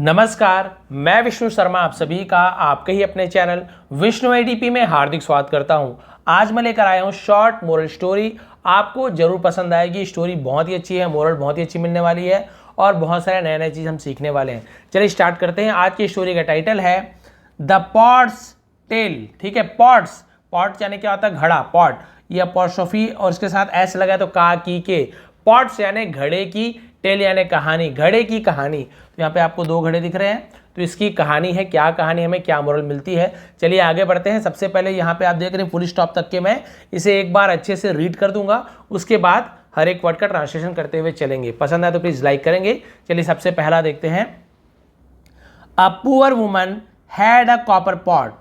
नमस्कार, मैं विष्णु शर्मा आप सभी का आपके ही अपने चैनल विष्णु एडीपी में हार्दिक स्वागत करता हूं। आज मैं लेकर आया हूं शॉर्ट मोरल स्टोरी। आपको जरूर पसंद आएगी। स्टोरी बहुत ही अच्छी है, मोरल बहुत ही अच्छी मिलने वाली है और बहुत सारे नए नए चीज़ हम सीखने वाले हैं। चलिए स्टार्ट करते हैं। आज की स्टोरी का टाइटल है द पॉट्स टेल। ठीक है, पॉट्स, पॉट्स यानी क्या होता है? घड़ा, पॉट। ये अपॉस्ट्रोफी और इसके साथ एस लगा तो का की के। पॉट्स यानी घड़े की, टेल यानी कहानी, घड़े की कहानी। तो यहाँ पे आपको दो घड़े दिख रहे हैं, तो इसकी कहानी है। क्या कहानी, हमें क्या मोरल मिलती है, चलिए आगे बढ़ते हैं। सबसे पहले यहाँ पे आप देख रहे हैं फुल स्टॉप तक के मैं इसे एक बार अच्छे से रीड कर दूंगा, उसके बाद हर एक वर्ड का ट्रांसलेशन करते हुए चलेंगे। पसंद आए तो प्लीज लाइक करेंगे। चलिए सबसे पहला देखते हैं। A poor woman had a copper pot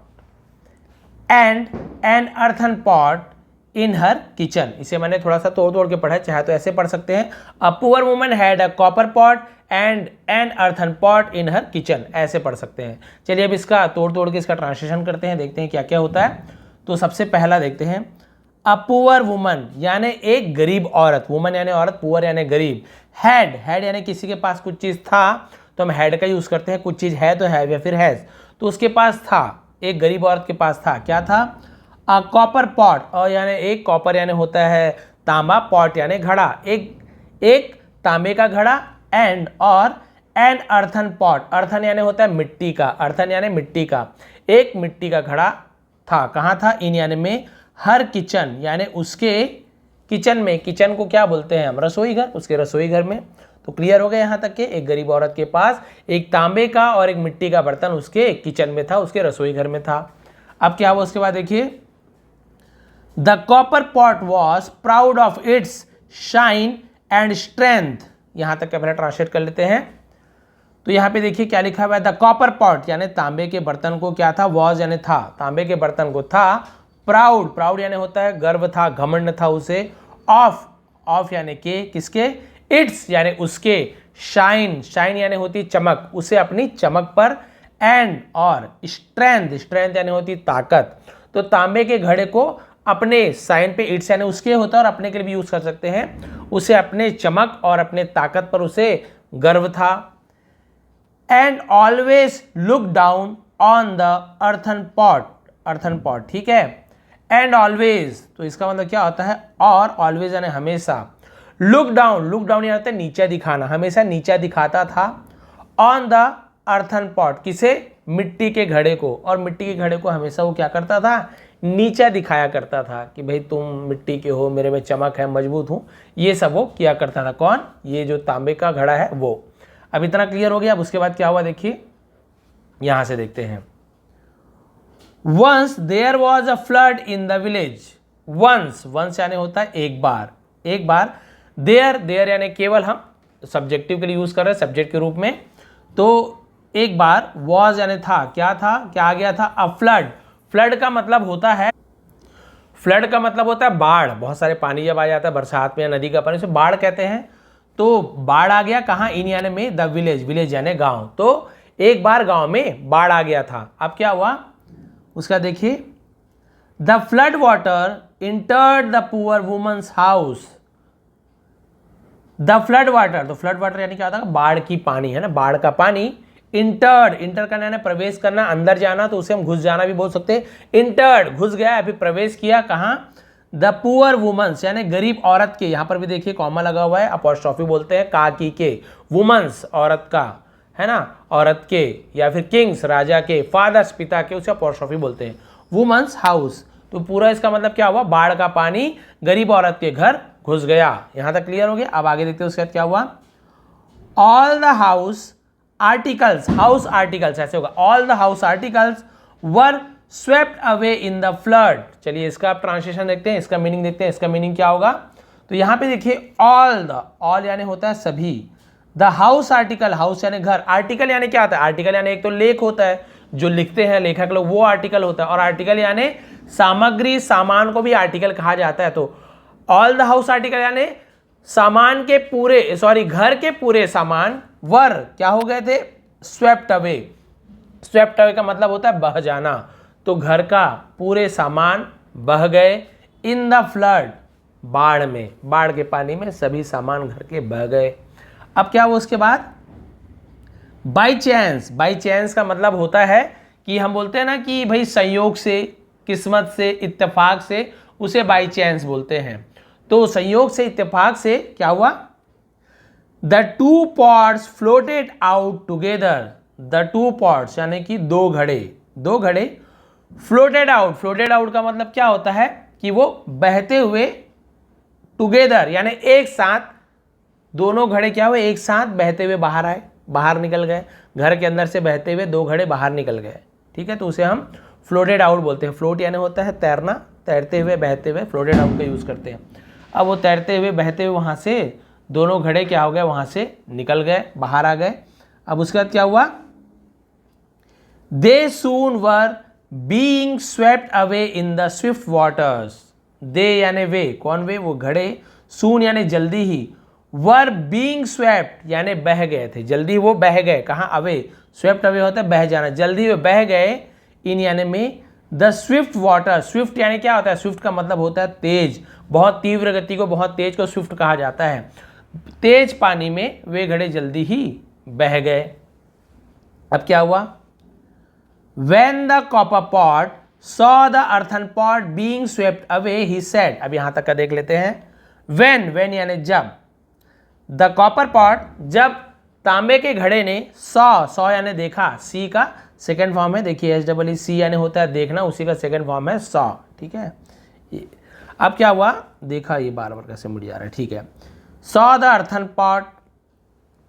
and an earthen pot in her kitchen. इसे मैंने थोड़ा सा तोड़ तोड़ के पढ़ा है, चाहे तो ऐसे पढ़ सकते हैं। A poor woman had a copper pot and an earthen pot in her kitchen, ऐसे पढ़ सकते हैं। चलिए अब इसका तोड़ तोड़ के इसका ट्रांसलेशन करते हैं, देखते हैं क्या क्या होता है। तो सबसे पहला देखते हैं। अ पुअर वुमन यानी एक गरीब औरत, वुमन यानी औरत, पुअर यानी गरीब। हैड, हैड यानी किसी के पास कुछ चीज़ था, तो हम हैड का यूज़ करते हैं। कुछ चीज़ है तो हैव या फिर हैज़, तो उसके पास था, एक गरीब औरत के पास था। क्या था? अ कॉपर पॉट, और यानी एक, कॉपर यानी होता है तांबा, पॉट यानी घड़ा, एक तांबे का घड़ा, एंड और एन अर्थन पॉट, अर्थन यानी होता है मिट्टी का, अर्थन यानी मिट्टी का, एक मिट्टी का घड़ा था। कहाँ था? इन यानी में, हर किचन यानी उसके किचन में। किचन को क्या बोलते हैं हम? रसोई घर, उसके रसोई घर में। तो क्लियर हो गया यहाँ तक के एक गरीब औरत के पास एक तांबे का और एक मिट्टी का बर्तन उसके किचन में था, उसके रसोई घर में था। अब क्या हुआ उसके बाद देखिए। The copper pot was proud of its shine and strength. यहां तक का पहले ट्रांसलेट कर लेते हैं। तो यहां पे देखिए क्या लिखा हुआ है। द कॉपर पॉट यानी तांबे के बर्तन को क्या था? वॉज यानी था, तांबे के बर्तन को था। प्राउड, प्राउड यानी होता है गर्व था, घमंड था उसे। ऑफ, ऑफ यानी के, किसके? इट्स यानी उसके। शाइन, शाइन यानी होती चमक, उसे अपनी चमक पर। एंड और स्ट्रेंथ, स्ट्रेंथ यानी होती ताकत। तो तांबे के घड़े को अपने, साइन पे इट्स यानी उसके होता है और अपने के लिए भी यूज कर सकते हैं। उसे अपने चमक और अपने ताकत पर उसे गर्व था। And always look down on the earthen pot, earthen pot, ठीक है। एंड ऑलवेज, तो इसका मतलब क्या होता है? और ऑलवेज यानी हमेशा। लुक डाउन, लुक डाउन यानी होता है नीचा दिखाना, हमेशा नीचा दिखाता था। ऑन द अर्थन पॉट, किसे? मिट्टी के घड़े को। और मिट्टी के घड़े को हमेशा वो क्या करता था? नीचा दिखाया करता था कि भाई तुम मिट्टी के हो, मेरे में चमक है, मजबूत हूं, ये सब वो किया करता था। कौन? ये जो तांबे का घड़ा है वो। अब इतना क्लियर हो गया। अब उसके बाद क्या हुआ देखिए, यहां से देखते हैं। Once there was a flood in the village. Once, once यानी होता है एक बार, एक बार। देयर, देयर यानी केवल, हम सब्जेक्टिव के लिए यूज कर रहे हैं, सब्जेक्ट के रूप में। तो एक बार, वॉज यानी था, क्या था, क्या आ गया था? अ फ्लड, फ्लड का मतलब होता है, फ्लड का मतलब होता है बाढ़। बहुत सारे पानी जब आ जाता है बरसात में या नदी का पानी, उसे बाढ़ कहते हैं। तो बाढ़ आ गया कहाँ? इन यानी में द विलेज, विलेज यानी गांव। तो एक बार गांव में बाढ़ आ गया था। अब क्या हुआ उसका देखिए। The flood water entered the poor woman's house. The flood water, तो फ्लड वाटर यानी क्या होता है? बाढ़ की पानी, है ना, बाढ़ का पानी। इंटर्ड, इंटर करना है प्रवेश करना, अंदर जाना, तो उसे हम घुस जाना भी बोल सकते हैं। इंटर्ड, घुस गया, अभी प्रवेश किया। कहाँ? द पुअर वुमन्स यानी गरीब औरत के, यहां पर भी देखिए कॉमा लगा हुआ है, अपॉस्ट्रोफी बोलते हैं का की के। वुमन्स औरत का, है ना, औरत के, या फिर किंग्स राजा के, फादर्स पिता के, उसे अपॉस्ट्रोफी बोलते हैं। वुमन्स हाउस, तो पूरा इसका मतलब क्या हुआ? बाढ़ का पानी गरीब औरत के घर घुस गया। यहां तक क्लियर हो गया। अब आगे देखते हैं उसके बाद क्या हुआ। All the house articles, house articles ऐसे होगा, all the house articles were swept away in the flood. चलिए इसका आप ट्रांसलेशन देखते हैं, इसका मीनिंग देखते हैं। इसका मीनिंग क्या होगा? तो यहां पे देखिए ऑल द, ऑल यानी होता है सभी। द हाउस आर्टिकल, हाउस यानी घर, आर्टिकल यानी क्या होता है? आर्टिकल यानी एक तो लेख होता है, जो लिखते हैं लेखक लोग, वो आर्टिकल होता है। और आर्टिकल यानी सामग्री, सामान को भी आर्टिकल कहा जाता है। तो ऑल द हाउस आर्टिकल यानी सामान के पूरे, सॉरी घर के पूरे सामान वर क्या हो गए थे? Swept away. स्वेप्ट अवे का मतलब होता है बह जाना। तो घर का पूरे सामान बह गए। इन द फ्लड, बाढ़ में, बाढ़ के पानी में सभी सामान घर के बह गए। अब क्या हुआ उसके बाद? बाई चांस, बाई चांस का मतलब होता है कि हम बोलते हैं ना कि भाई संयोग से, किस्मत से, इत्तेफाक से, उसे बाई चांस बोलते हैं। तो संयोग से, इत्तेफाक से क्या हुआ, the two pots floated out together, the two pots यानी कि दो घड़े, दो घड़े फ्लोटेड आउट, फ्लोटेड आउट का मतलब क्या होता है कि वो बहते हुए, टुगेदर यानी एक साथ, दोनों घड़े क्या हुए, एक साथ बहते हुए बाहर आए, बाहर निकल गए, घर के अंदर से बहते हुए दो घड़े बाहर निकल गए, ठीक है। तो उसे हम फ्लोटेड आउट बोलते हैं। फ्लोट यानी होता है तैरना, तैरते हुए, बहते हुए, फ्लोटेड आउट का यूज़ करते हैं। अब वो तैरते हुए, बहते हुए वहाँ से दोनों घड़े क्या हो गए, वहाँ से निकल गए, बाहर आ गए। अब उसके बाद क्या हुआ, they soon were being swept away in the swift waters, they यानी वे, कौन वे, वो घड़े, सून यानी जल्दी ही, वर बीइंग स्वेप्ट यानी बह गए थे, जल्दी वो बह गए, कहाँ, अवे, स्वेप्ट अवे होता है बह जाना, जल्दी वे बह गए, इन यानी में, द स्विफ्ट वाटर, स्विफ्ट यानी क्या होता है, स्विफ्ट का मतलब होता है तेज, बहुत तीव्र गति को, बहुत तेज को स्विफ्ट कहा जाता है। तेज पानी में वे घड़े जल्दी ही बह गए। अब क्या हुआ, when the copper pot saw the earthen pot being swept away he said, अब यहां तक का देख लेते हैं, when यानी जब, the copper pot जब तांबे के घड़े ने, saw यानी देखा, सी का सेकेंड फॉर्म है, देखिए SEE यानी होता है देखना, उसी का सेकेंड फॉर्म है saw, ठीक है। अब क्या हुआ, देखा, ये बार बार कैसे मुड़ जा रहा है, ठीक है। saw the earthen pot,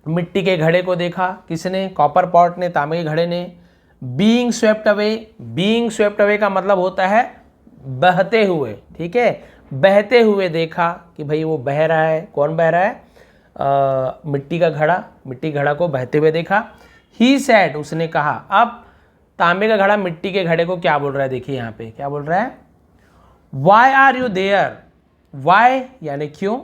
मिट्टी के घड़े को देखा, किसने, कॉपर पॉट ने, तांबे के घड़े ने। Being swept away, being swept away का मतलब होता है बहते हुए, ठीक है, बहते हुए देखा कि भाई वो बह रहा है, कौन बह रहा है, मिट्टी का घड़ा, मिट्टी घड़ा को बहते हुए देखा। ही सेड, उसने कहा। अब तांबे का घड़ा मिट्टी के घड़े को क्या बोल रहा है, देखिए यहाँ पे क्या बोल रहा है, why are you there, why यानी क्यों,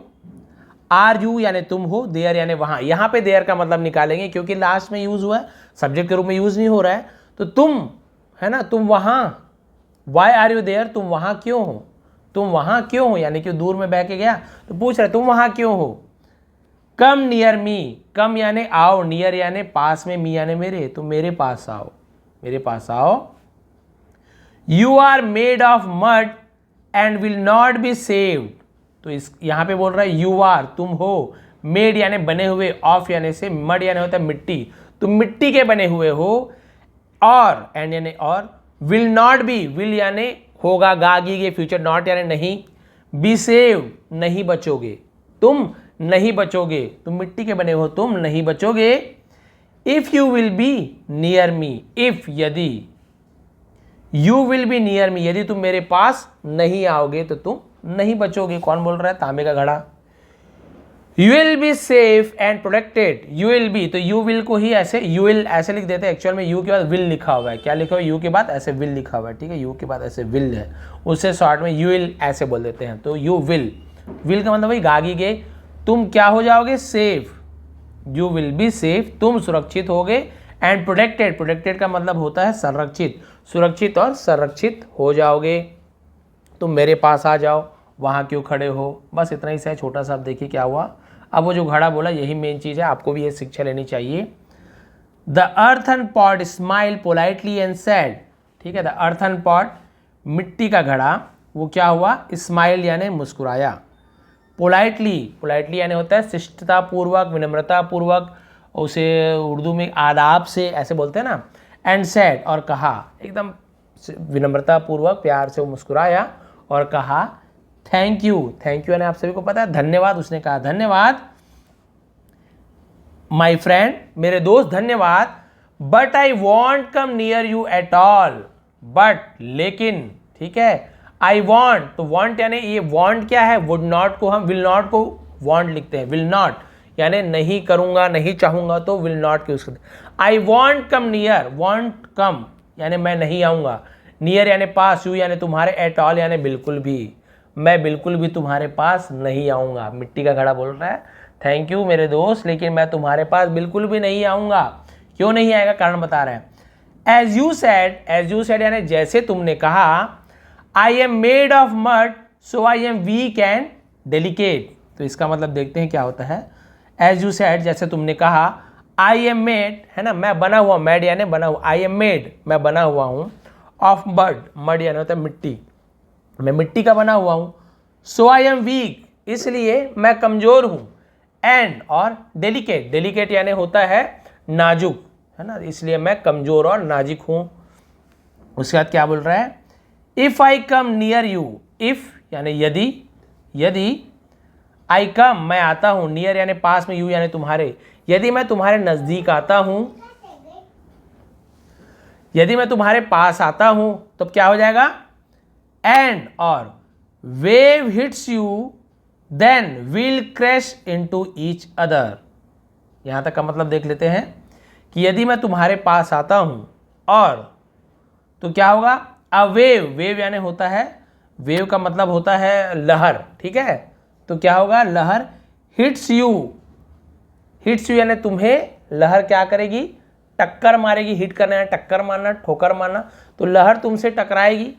आर यू यानी तुम हो, देयर यानी वहां, यहाँ पे देयर का मतलब निकालेंगे क्योंकि लास्ट में यूज हुआ है, सब्जेक्ट के रूप में यूज नहीं हो रहा है, तो तुम है ना, तुम वहां, वाई आर यू देयर, तुम वहां क्यों हो, तुम वहां क्यों हो, यानी कि दूर में बह के गया तो पूछ रहे तुम वहां क्यों हो। कम नियर मी, कम यानी आओ, नियर यानी पास में, मी यानी मेरे, तुम मेरे पास आओ, मेरे पास आओ। You are made of mud and will not be saved, तो इस यहां पे बोल रहा है यू आर, तुम हो, मेड यानी बने हुए, ऑफ यानी से, मड यानी होता है मिट्टी, तुम मिट्टी के बने हुए हो, और एंड यानी और, विल नॉट बी, विल यानी होगा, गागी के फ्यूचर, नॉट यानी नहीं, बी सेव नहीं बचोगे, तुम नहीं बचोगे, तुम मिट्टी के बने हो, तुम नहीं बचोगे। If you will be near me, if यदि, you will be near me यदि तुम मेरे पास नहीं आओगे तो तुम नहीं बचोगे, कौन बोल रहा है, तांबे का घड़ा। You will be safe and protected, you will B, तो यू विल को ही ऐसे, यू विल ऐसे लिख देते हैं, एक्चुअल में यू के बाद विल लिखा हुआ है, क्या लिखा हुआ है, यू के बाद ऐसे विल लिखा हुआ है, ठीक है, यू के बाद ऐसे विल है, उससे शॉर्ट में यू विल ऐसे बोल देते हैं, तो यू विल, विल का मतलब वही गागी के, तुम क्या हो जाओगे, safe, you will be safe, तुम सुरक्षित होगे, एंड प्रोटेक्टेड, प्रोटेक्टेड का मतलब होता है संरक्षित, सुरक्षित और संरक्षित हो जाओगे, तुम मेरे पास आ जाओ, वहाँ क्यों खड़े हो, बस इतना ही सा है, छोटा सा। आप देखिए क्या हुआ, अब वो जो घड़ा बोला यही मेन चीज़ है, आपको भी ये शिक्षा लेनी चाहिए। The earthen pot smile politely and sad, ठीक है, द अर्थन पॉट मिट्टी का घड़ा, वो क्या हुआ, स्माइल यानी मुस्कुराया, पोलाइटली, पोलाइटली यानी होता है शिष्टतापूर्वक, विनम्रतापूर्वक, उसे उर्दू में आदाब से ऐसे बोलते हैं ना, एंड सैड और कहा, एकदम विनम्रतापूर्वक प्यार से वो मुस्कुराया और कहा थैंक यू, थैंक यू यानी आप सभी को पता है धन्यवाद, उसने कहा धन्यवाद, माई फ्रेंड मेरे दोस्त धन्यवाद, but I want come near you at all, but लेकिन, ठीक है, आई वॉन्ट, तो वॉन्ट यानी ये वॉन्ट क्या है, वुड नॉट को हम विल नॉट को वॉन्ट लिखते हैं, विल नॉट यानी नहीं करूंगा, नहीं चाहूंगा, तो विल नॉट यूज करते हैं। I want come near, want come यानी मैं नहीं आऊंगा, नियर यानी पास, यू यानी तुम्हारे, एट ऑल यानी बिल्कुल भी, मैं बिल्कुल भी तुम्हारे पास नहीं आऊंगा। मिट्टी का घड़ा बोल रहा है थैंक यू मेरे दोस्त, लेकिन मैं तुम्हारे पास बिल्कुल भी नहीं आऊंगा। क्यों नहीं आएगा, कारण बता रहे हैं। एज यू सेड यानी जैसे तुमने कहा, I am made of mud so I am weak and delicate, तो इसका मतलब देखते हैं क्या होता है। एज यू सेड जैसे तुमने कहा, आई एम मेड, है ना, मैं बना हुआ, मेड यानी बना हुआ, आई एम मेड मैं बना हुआ हूँ, ऑफ मड, मड यानी होता है मिट्टी, मैं मिट्टी का बना हुआ हूँ। सो आई एम वीक, इसलिए मैं कमजोर हूँ। एंड और डेलिकेट, डेलिकेट यानी होता है नाजुक, है ना, इसलिए मैं कमजोर और नाजुक हूँ। उसके बाद क्या बोल रहा है, if I come near you, if यानी यदि, यदि आई कम मैं आता हूं, नियर यानी पास में, यू यानी तुम्हारे, यदि मैं तुम्हारे नजदीक आता हूं, यदि मैं तुम्हारे पास आता हूं तो क्या हो जाएगा, एंड और wave hits you then will crash into each other. यहां तक का मतलब देख लेते हैं कि यदि मैं तुम्हारे पास आता हूं और तो क्या होगा, अ वेव, वेव यानी होता है, वेव का मतलब होता है लहर, ठीक है, तो क्या होगा, लहर, हिट्स यू, हिट्स यू यानी तुम्हें लहर क्या करेगी, टक्कर मारेगी, हिट करना है टक्कर मारना, ठोकर मारना, तो लहर तुमसे टकराएगी।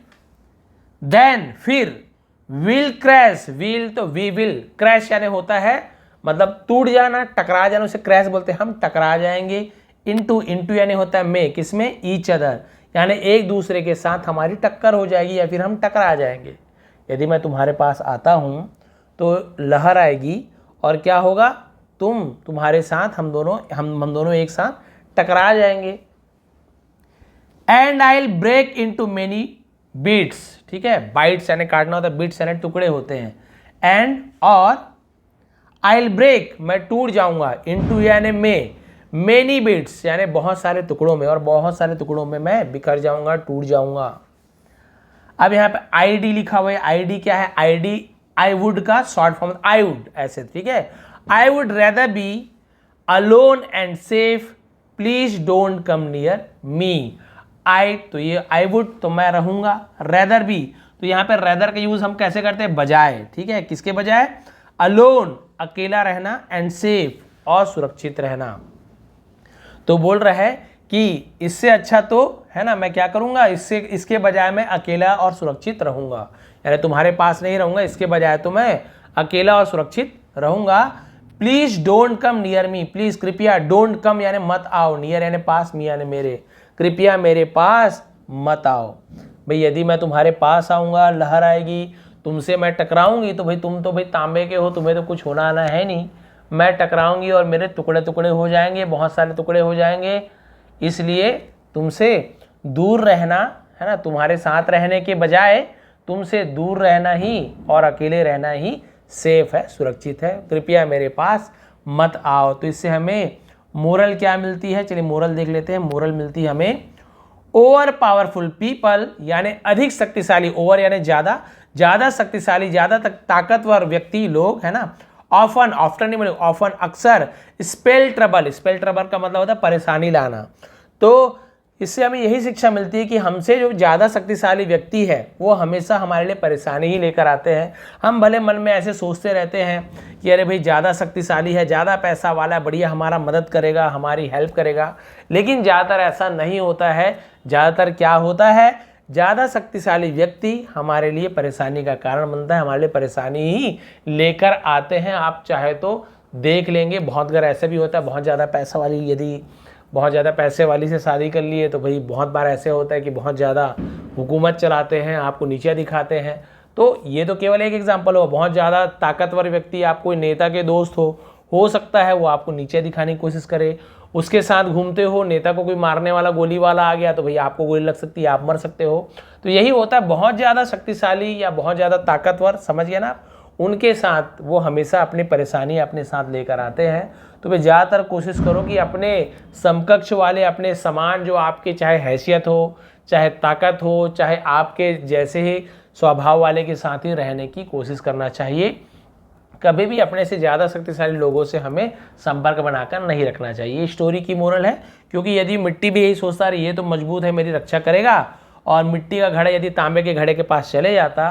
देन फिर विल क्रैश, विल तो वी विल, क्रैश यानी होता है मतलब टूट जाना, टकरा जाना, उसे क्रैश बोलते हैं, हम टकरा जाएंगे। इनटू, इनटू यानी होता है में, किसमें, ईच अदर, यानी एक दूसरे के साथ हमारी टक्कर हो जाएगी या फिर हम टकरा जाएंगे। यदि मैं तुम्हारे पास आता हूं तो लहर आएगी और क्या होगा, तुम्हारे साथ हम दोनों एक साथ टकरा जाएंगे। And I will break into many bits, ठीक है, बाइट्स यानी काटना होता है, बीट्स यानी टुकड़े होते हैं। एंड और आई विल ब्रेक मैं टूट जाऊंगा, इनटू यानी में, मेनी बिट्स यानी बहुत सारे टुकड़ों में, और बहुत सारे टुकड़ों में मैं बिखर जाऊंगा, टूट जाऊंगा। अब यहाँ पे आईडी लिखा हुआ है, आईडी क्या है, आईडी आई वुड का शॉर्ट फॉर्म, आई वुड ऐसे, ठीक है, I would rather be alone and safe, please don't come near me. I तो ये आई वुड तो मैं रहूंगा, रेदर बी तो यहाँ पे रेदर का यूज हम कैसे करते हैं, बजाय, ठीक है, किसके बजाय, अलोन अकेला रहना, एंड सेफ और सुरक्षित रहना। तो बोल रहा है कि इससे अच्छा तो, है ना, मैं क्या करूंगा, इसके बजाय मैं अकेला और सुरक्षित रहूंगा, यानी तुम्हारे पास नहीं रहूंगा, इसके बजाय तो मैं अकेला और सुरक्षित रहूंगा। Please don't come near me, please कृपया, डोंट कम यानी मत आओ, नियर यानी पास, मी यानी मेरे, कृपया मेरे पास मत आओ। भाई यदि मैं तुम्हारे पास आऊंगा, लहर आएगी, तुमसे मैं टकराऊंगी, तो भाई तुम तो भाई तांबे के हो, तुम्हें तो कुछ होना आना है नहीं, मैं टकराऊंगी और मेरे टुकड़े टुकड़े हो जाएंगे, बहुत सारे टुकड़े हो जाएंगे, इसलिए तुमसे दूर रहना, है ना, तुम्हारे साथ रहने के बजाय तुमसे दूर रहना ही और अकेले रहना ही सेफ है, सुरक्षित है, कृपया मेरे पास मत आओ। तो इससे हमें मोरल क्या मिलती है, चलिए मोरल देख लेते हैं। मोरल मिलती है हमें, ओवर पावरफुल पीपल यानी अधिक शक्तिशाली, ओवर यानी ज्यादा, ज्यादा शक्तिशाली, ज्यादा ताकतवर व्यक्ति लोग, है ना, ऑफन, ऑफ्टन नहीं बोले, ऑफन अक्सर, स्पेल ट्रबल, स्पेल ट्रबल का मतलब होता है परेशानी लाना। तो इससे हमें यही शिक्षा मिलती है कि हमसे जो ज़्यादा शक्तिशाली व्यक्ति है वो हमेशा हमारे लिए परेशानी ही लेकर आते हैं। हम भले मन में ऐसे सोचते रहते हैं कि अरे भाई ज़्यादा शक्तिशाली है, ज़्यादा पैसा वाला है, बढ़िया हमारा मदद करेगा, हमारी हेल्प करेगा, लेकिन ज़्यादातर ऐसा नहीं होता है। ज़्यादातर क्या होता है, ज़्यादा शक्तिशाली व्यक्ति हमारे लिए परेशानी का कारण बनता है, हमारे लिए परेशानी ही लेकर आते हैं। आप चाहे तो देख लेंगे, बहुत बार ऐसे भी होता है, बहुत ज़्यादा पैसा वाली, यदि बहुत ज़्यादा पैसे वाली से शादी कर लिए तो भाई बहुत बार ऐसे होता है कि बहुत ज़्यादा हुकूमत चलाते हैं, आपको नीचे दिखाते हैं। तो ये तो केवल एक एग्जांपल हो। बहुत ज़्यादा ताकतवर व्यक्ति, आप कोई नेता के दोस्त हो सकता है वो आपको नीचे दिखाने की कोशिश करे, उसके साथ घूमते हो, नेता को कोई मारने वाला, गोली वाला आ गया तो भाई आपको गोली लग सकती है, आप मर सकते हो। तो यही होता है, बहुत ज़्यादा शक्तिशाली या बहुत ज़्यादा ताकतवर, समझ गए ना, उनके साथ वो हमेशा अपनी परेशानी अपने साथ लेकर आते हैं। तो भाई ज़्यादातर कोशिश करो कि अपने समकक्ष वाले, अपने समान, जो आपके चाहे हैसियत हो, चाहे ताकत हो, चाहे आपके जैसे ही स्वभाव वाले के साथ ही रहने की कोशिश करना चाहिए। कभी भी अपने से ज़्यादा शक्तिशाली लोगों से हमें संपर्क बनाकर नहीं रखना चाहिए। ये स्टोरी की मोरल है, क्योंकि यदि मिट्टी भी यही सोचता है ये तो मजबूत है, मेरी रक्षा करेगा, और मिट्टी का घड़ा यदि तांबे के घड़े के पास चले जाता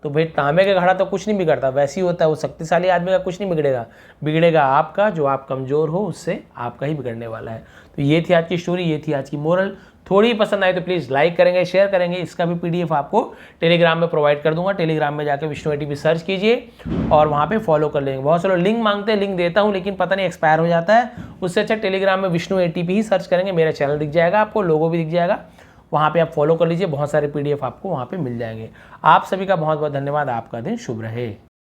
तो भाई तांबे का घड़ा तो कुछ नहीं बिगड़ता, वैसे ही होता है, वो शक्तिशाली आदमी का कुछ नहीं बिगड़ेगा, बिगड़ेगा आपका, जो आप कमज़ोर हो उससे आपका ही बिगड़ने वाला है। तो ये थी आज की स्टोरी, ये थी आज की मोरल। थोड़ी पसंद आई तो प्लीज़ लाइक करेंगे, शेयर करेंगे। इसका भी PDF आपको टेलीग्राम में प्रोवाइड कर दूंगा। टेलीग्राम में जाकर विष्णु ATP सर्च कीजिए और वहाँ पे फॉलो कर लेंगे। बहुत से लोग लिंक मांगते हैं, लिंक देता हूँ लेकिन पता नहीं एक्सपायर हो जाता है। उससे अच्छा टेलीग्राम में विष्णु ATP ही सर्च करेंगे, मेरा चैनल दिख जाएगा आपको, लोगो भी दिख जाएगा, वहाँ पे आप फॉलो कर लीजिए। बहुत सारे PDF आपको वहाँ पे मिल जाएंगे। आप सभी का बहुत बहुत धन्यवाद। आपका दिन शुभ रहे।